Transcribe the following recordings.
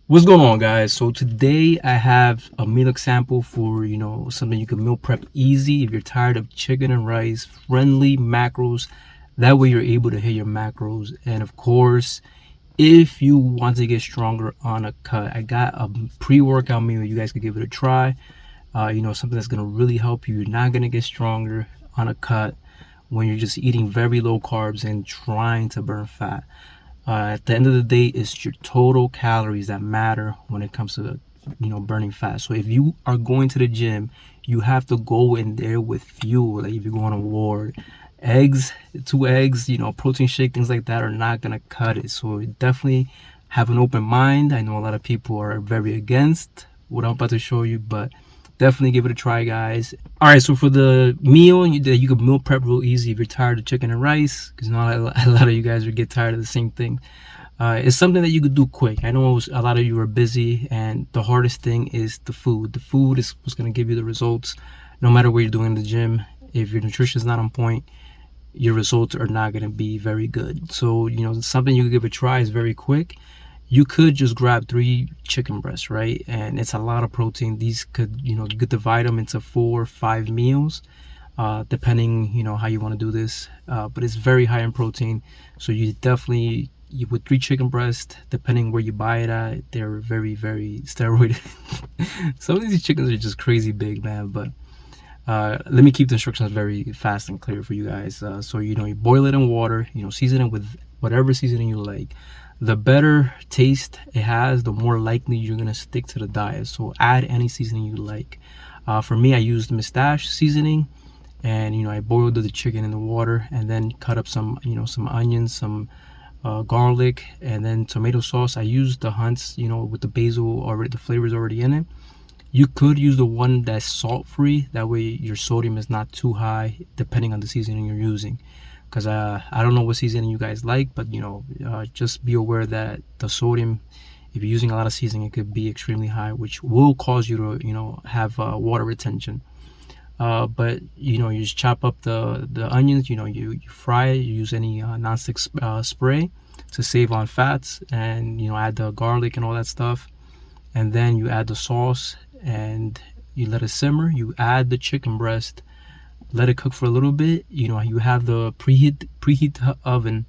What's going on, guys? So today I have a meal example for something you can meal prep easy if you're tired of chicken and rice, friendly macros. That way you're able to hit your macros. And of course, if you want to get stronger on a cut, I got a pre-workout meal. You guys could give it a try. Something that's gonna really help you. You're not gonna get stronger on a cut when you're just eating very low carbs and trying to burn fat. At the end of the day, it's your total calories that matter when it comes to burning fat. So if you are going to the gym, you have to go in there with fuel. Like if you're going to war, eggs, 2 eggs, protein shake, things like that are not gonna cut it. So definitely have an open mind. I know a lot of people are very against what I'm about to show you, but definitely give it a try, guys. All right, so for the meal, you can meal prep real easy if you're tired of chicken and rice, because not a lot of you guys would get tired of the same thing. It's something that you could do quick. I know a lot of you are busy, and the hardest thing is the food. The food is what's going to give you the results, no matter what you're doing in the gym. If your nutrition is not on point, your results are not going to be very good. So, something you could give a try is very quick. You could just grab 3 chicken breasts, right? And it's a lot of protein. These could, you could divide them into 4 or 5 meals, depending, how you want to do this. But it's very high in protein. So you definitely, with 3 chicken breasts, depending where you buy it at, they're very, very steroided. Some of these chickens are just crazy big, man. But let me keep the instructions very fast and clear for you guys. So you boil it in water, season it with whatever seasoning you like. The better taste it has, the more likely you're gonna stick to the diet. So add any seasoning you like. For me, I used mustache seasoning, and I boiled the chicken in the water, and then cut up some onions, some garlic, and then tomato sauce. I used the Hunt's, with the basil already, the flavors already in it. You could use the one that's salt free. That way your sodium is not too high, depending on the seasoning you're using. Because I don't know what seasoning you guys like, but just be aware that the sodium, if you're using a lot of seasoning, it could be extremely high, which will cause you to have water retention. But you just chop up the onions. You fry it. You use any nonstick spray to save on fats, and add the garlic and all that stuff, and then you add the sauce and you let it simmer. You add the chicken breast, let it cook for a little bit. You have the preheat the oven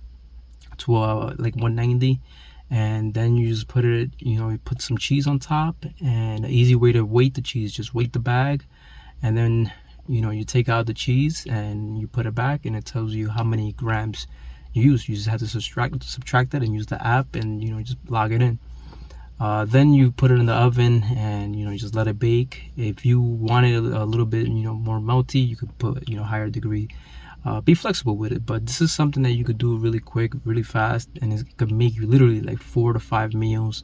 to like 190, and then you just put it, you put some cheese on top. And an easy way to weight the cheese, just weight the bag, and then you take out the cheese and you put it back, and it tells you how many grams you use. You just have to subtract that and use the app, and just log it in. Then you put it in the oven, and you just let it bake. If you want it a little bit more melty, you could put higher degree. Be flexible with it, but this is something that you could do really quick, really fast, and it could make you literally like 4 to 5 meals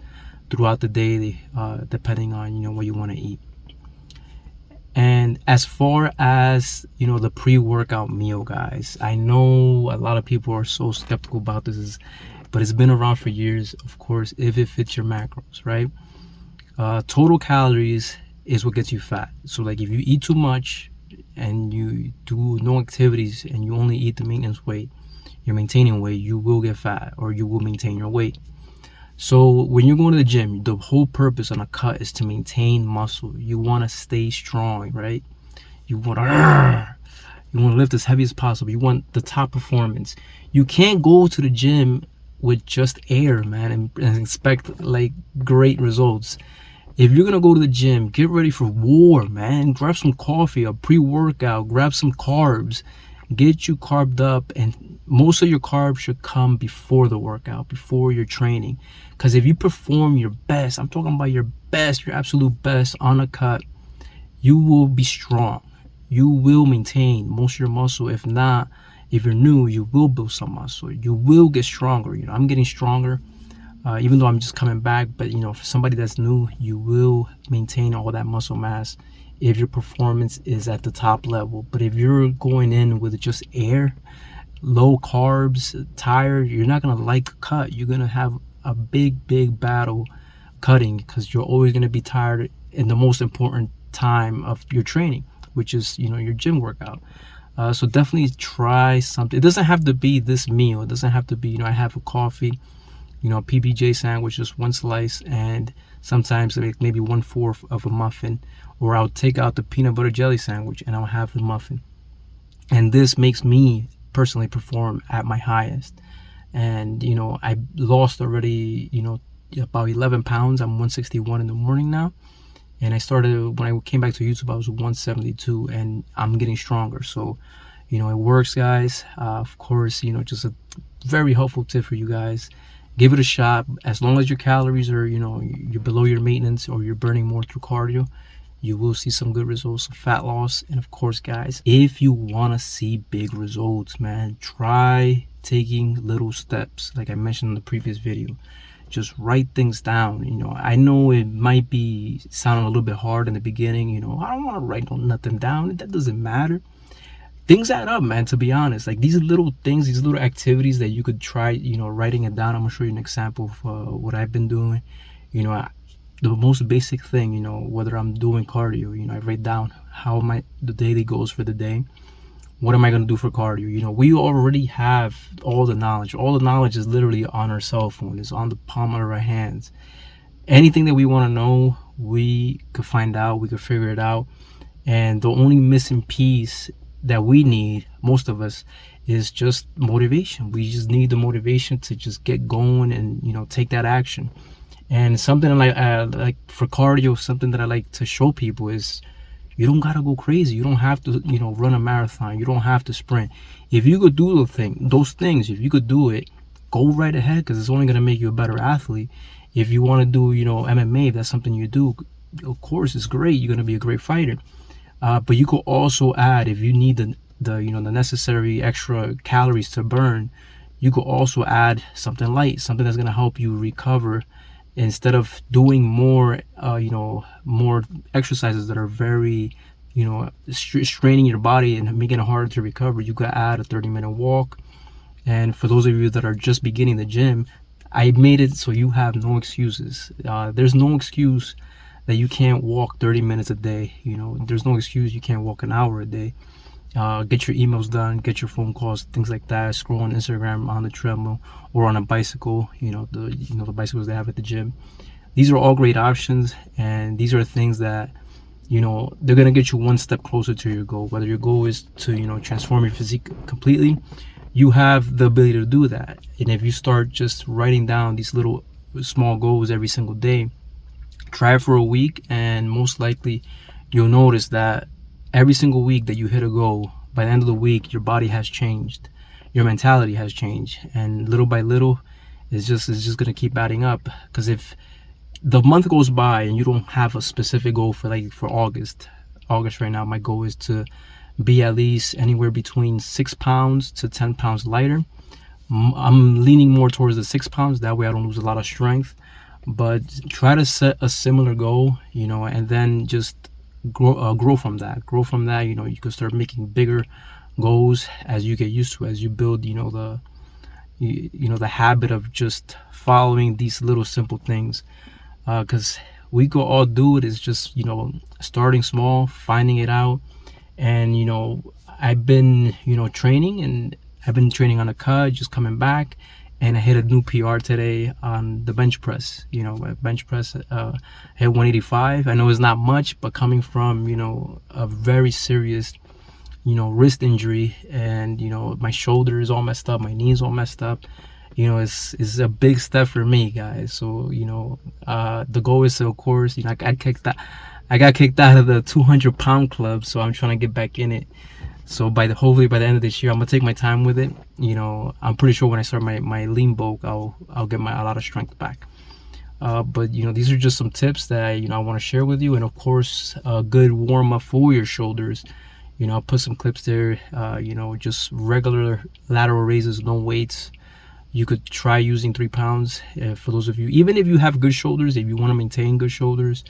throughout the day, depending on what you want to eat. And as far as the pre-workout meal, guys, I know a lot of people are so skeptical about this, but it's been around for years. Of course, if it fits your macros, right? Total calories is what gets you fat. So like if you eat too much and you do no activities and you only eat the maintenance weight, you're maintaining weight, you will get fat, or you will maintain your weight. So when you're going to the gym, the whole purpose on a cut is to maintain muscle. You want to stay strong, right? You want to lift as heavy as possible. You want the top performance. You can't go to the gym with just air, man, and expect like great results. If you're gonna go to the gym, get ready for war, man. Grab some coffee, a pre-workout, grab some carbs, get you carved up, and most of your carbs should come before the workout, before your training. Because if you perform your best, I'm talking about your best, your absolute best on a cut, you will be strong. You will maintain most of your muscle. If not, if you're new, you will build some muscle. You will get stronger. I'm getting stronger, even though I'm just coming back. But for somebody that's new, you will maintain all that muscle mass if your performance is at the top level. But if you're going in with just air, low carbs, tired, you're not gonna like a cut. You're gonna have a big battle cutting, because you're always gonna be tired in the most important time of your training, which is your gym workout. So definitely try something. It doesn't have to be this meal. It doesn't have to be I have a coffee a PBJ sandwich, just one slice, and sometimes like maybe 1/4 of a muffin, or I'll take out the peanut butter jelly sandwich and I'll have the muffin. And this makes me personally perform at my highest. And I lost already, about 11 pounds. I'm 161 in the morning now, and I started when I came back to YouTube. I was 172, and I'm getting stronger. So it works, guys. Of course, just a very helpful tip for you guys. Give it a shot. As long as your calories are, you're below your maintenance, or you're burning more through cardio, you will see some good results of fat loss. And of course, guys, if you want to see big results, man, try taking little steps. Like I mentioned in the previous video, just write things down. I know it might be sounding a little bit hard in the beginning. I don't want to write nothing down. That doesn't matter. Things add up, man, to be honest. Like these little things, these little activities that you could try, writing it down. I'm gonna show you an example of what I've been doing. The most basic thing, whether I'm doing cardio, I write down how the daily goals for the day. What am I gonna do for cardio? We already have all the knowledge. All the knowledge is literally on our cell phone. It's on the palm of our hands. Anything that we want to know, we could find out. We could figure it out. And the only missing piece that we need, most of us, is just motivation. We just need the motivation to just get going and take that action. And something like for cardio, something that I like to show people is you don't gotta go crazy. You don't have to run a marathon. You don't have to sprint. If you could do those things, if you could do it, go right ahead, because it's only gonna make you a better athlete. If you want to do MMA, if that's something you do, of course it's great. You're gonna be a great fighter. But you could also add, if you need the necessary extra calories to burn, you could also add something light, something that's gonna help you recover, instead of doing more exercises that are very straining your body and making it harder to recover. You could add a 30-minute walk. And for those of you that are just beginning the gym, I made it so you have no excuses. There's no excuse that you can't walk 30 minutes a day. There's no excuse you can't walk an hour a day. Get your emails done, get your phone calls, things like that. Scroll on Instagram on the treadmill or on a bicycle. The bicycles they have at the gym. These are all great options, and these are things that they're gonna get you one step closer to your goal. Whether your goal is to transform your physique completely, you have the ability to do that. And if you start just writing down these little small goals every single day, try it for a week, and most likely you'll notice that every single week that you hit a goal, by the end of the week, your body has changed, your mentality has changed, and little by little, it's just gonna keep adding up. Because if the month goes by and you don't have a specific goal for August right now, my goal is to be at least anywhere between 6 pounds to 10 pounds lighter. I'm leaning more towards the 6 pounds. That way I don't lose a lot of strength. But try to set a similar goal, and then just grow from that. You can start making bigger goals as you get used to, as you build the habit of just following these little simple things, because we could all do it. Is just starting small, finding it out. And I've been training, and I've been training on a cut, just coming back, and I hit a new PR today on the bench press. Bench press, hit 185. I know it's not much, but coming from a very serious wrist injury, and my shoulder is all messed up, my knees all messed up. It's a big step for me, guys. So the goal is to, of course, I got kicked out of the 200-pound club, so I'm trying to get back in it. So hopefully by the end of this year, I'm gonna take my time with it. I'm pretty sure when I start my lean bulk, I'll get a lot of strength back. But these are just some tips that I want to share with you, and of course, a good warm up for your shoulders. I'll put some clips there. Just regular lateral raises, no weights. You could try using 3 pounds. For those of you, even if you have good shoulders, if you want to maintain good shoulders,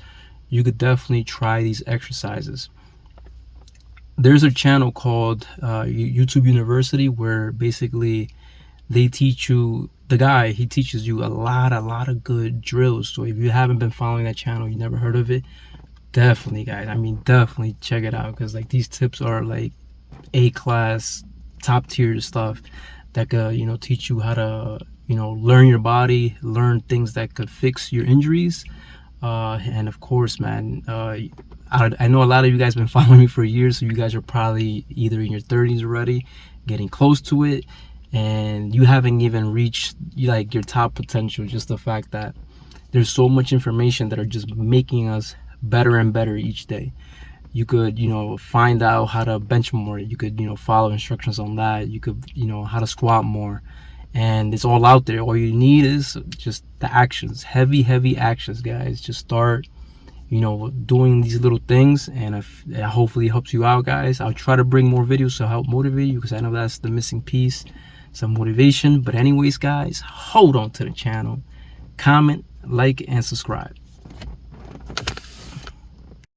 you could definitely try these exercises. There's a channel called YouTube University, where basically they teach you, he teaches you a lot of good drills. So if you haven't been following that channel, you never heard of it, definitely, guys, definitely check it out, because these tips are A-class, top tier stuff that could teach you how to learn your body, learn things that could fix your injuries. And of course, man, I know a lot of you guys been following me for years, so you guys are probably either in your 30s already, getting close to it, and you haven't even reached like your top potential. Just the fact that there's so much information that are just making us better and better each day. You could, find out how to bench more. You could, follow instructions on that. You could, how to squat more. And it's all out there. All you need is just the actions, heavy actions, guys. Just start, doing these little things, and if it hopefully helps you out, guys. I'll try to bring more videos to help motivate you, because I know that's the missing piece, some motivation. But anyways, guys, hold on to the channel, comment, like, and subscribe.